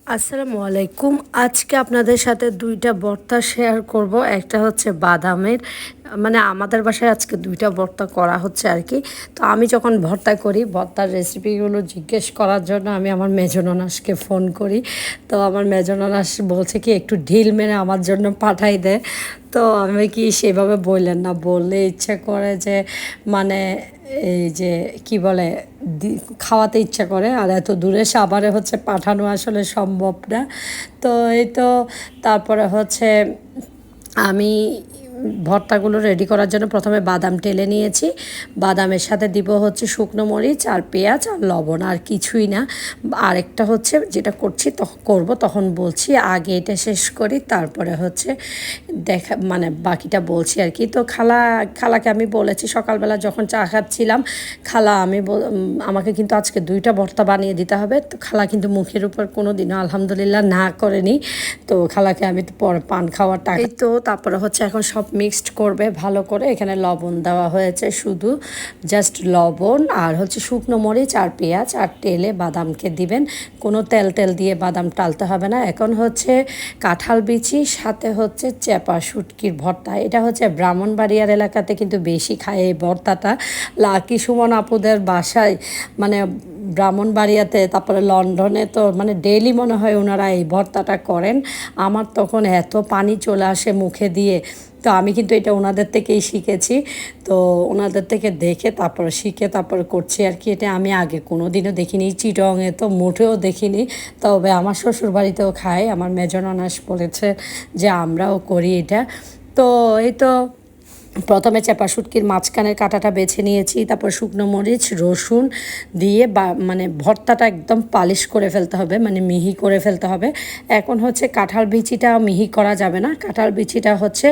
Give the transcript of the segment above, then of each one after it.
আসসালামু আলাইকুম। আজকে আপনাদের সাথে ২ টা ভর্তা শেয়ার করব। একটা হচ্ছে বাদামের, মানে আমাদের বাসায় আজকে ২ টা ভর্তা করা হচ্ছে আরকি। তো আমি যখন ভর্তা করি, ভর্তার রেসিপিগুলো জিজ্ঞেস করার জন্য আমি আমার মেজো ননাসকে ফোন করি। তো আমার মেজো ননাস বলছে কি একটু ঢিল মেরে আমার জন্য পাঠাই দে। তো আমি কি সেভাবে বললেন না, বললে ইচ্ছা করে যে মানে এই যে কি বলে খাওয়াতে ইচ্ছা করে, আর এত দূরে সাভারে হচ্ছে পাঠানো আসলে সম্ভব না। তো এই তো তারপরে হচ্ছে আমি ভর্তাগুলো রেডি করার জন্য প্রথমে বাদাম টেলে নিয়েছি। বাদামের সাথে দিব হচ্ছে শুকনো মরিচ আর পেঁয়াজ আর লবণ, আর কিছুই না। আরেকটা হচ্ছে যেটা করছি তখন করব, তখন বলছি আগে এটা শেষ করি, তারপরে হচ্ছে দেখা মানে বাকিটা বলছি আর কি। তো খালাকে আমি বলেছি সকালবেলা যখন চা খাচ্ছিলাম, খালা আমাকে কিন্তু আজকে ২ টা ভর্তা বানিয়ে দিতে হবে। তো খালা কিন্তু মুখের উপর কোনো দিনও আলহামদুলিল্লাহ না করেনি। তো খালাকে আমি তো পরে পান খাওয়ার টাকা, এই তো তারপরে হচ্ছে এখন সব মিক্সড করবে ভালো করে। এখানে লবণ দেওয়া হয়েছে, শুধু জাস্ট লবণ আর হচ্ছে শুকনো মরিচ আর পেঁয়াজ, আর তেলে বাদামকে দিবেন। কোনো তেল দিয়ে বাদাম টালতে হবে না। এখন হচ্ছে কাঁঠাল বিচি, সাথে হচ্ছে চেপা শুটকির ভর্তা। এটা হচ্ছে ব্রাহ্মণবাড়িয়ার এলাকাতে কিন্তু বেশি খায় এই ভর্তাটা। লাকি সুমন আপুদের বাসায় মানে ব্রাহ্মণবাড়িয়াতে, তারপরে লন্ডনে তো মানে ডেইলি মনে হয় ওনারা এই ভর্তাটা করেন। আমার তখন এত পানি চলে আসে মুখে দিয়ে। তো আমি কিন্তু এটা ওনাদের থেকেই শিখেছি। তো ওনাদের থেকে দেখে তারপর শিখে তারপর করছি আর কি। এটা আমি আগে কোনো দিনও দেখিনি, চিটংয়ে তো মোটেও দেখিনি। তবে আমার শ্বশুরবাড়িতেও খায়, আমার মেজো ননাস বলেছে যে আমরাও করি এটা। তো এই তো প্রথমে চেপা শুটকির মাঝখানের কাঁটাটা বেছে নিয়েছি, তারপর শুকনো মরিচ রসুন দিয়ে মানে ভর্তাটা একদম পালিশ করে ফেলতে হবে, মানে মিহি করে ফেলতে হবে। এখন হচ্ছে কাঁঠাল বিচিটা মিহি করা যাবে না, কাঁঠাল বিচিটা হচ্ছে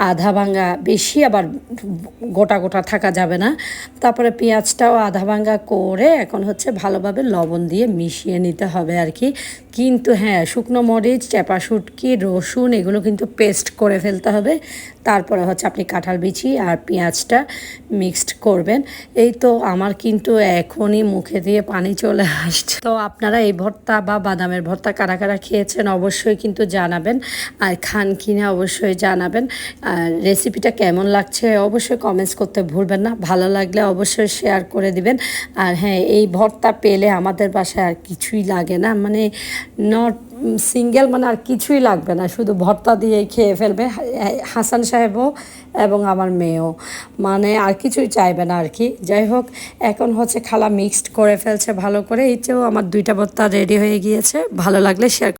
আধা ভাঙা, বেশি আবার গোটা গোটা থাকা যাবে না। তারপরে পেঁয়াজটাও আধা ভাঙা করে এখন হচ্ছে ভালোভাবে লবণ দিয়ে মিশিয়ে নিতে হবে আর কি। কিন্তু হ্যাঁ, শুকনো মরিচ, চেপা শুটকি, রসুন এগুলো কিন্তু পেস্ট করে ফেলতে হবে। তারপরে হচ্ছে আপনি কাঁঠাল বিচি আর পেঁয়াজটা মিক্সড করবেন। এই তো আমার কিন্তু এখনই মুখে দিয়ে পানি চলে আসছে। তো আপনারা এই ভর্তা বা বাদামের ভর্তা কারা কারা খেয়েছেন অবশ্যই কিন্তু জানাবেন, আর খান কিনা অবশ্যই জানাবেন। আর রেসিপিটা কেমন লাগছে অবশ্যই কমেন্টস করতে ভুলবেন না। ভালো লাগলে অবশ্যই শেয়ার করে দিবেন। আর হ্যাঁ, এই ভর্তা পেলে আমাদের বাসায় আর কিছুই লাগে না, মানে নট সিঙ্গেল, মানে আর কিছুই লাগবে না, শুধু ভর্তা দিয়েই খেয়ে ফেলবে হাসান সাহেবও এবং আমার মেয়েও, মানে আর কিছুই চাইবে না আর কি। যাই হোক, এখন হচ্ছে খালা মিক্সড করে ফেলছে ভালো করে। এই চেয়েও আমার ২ টা ভর্তা রেডি হয়ে গিয়েছে। ভালো লাগলে শেয়ার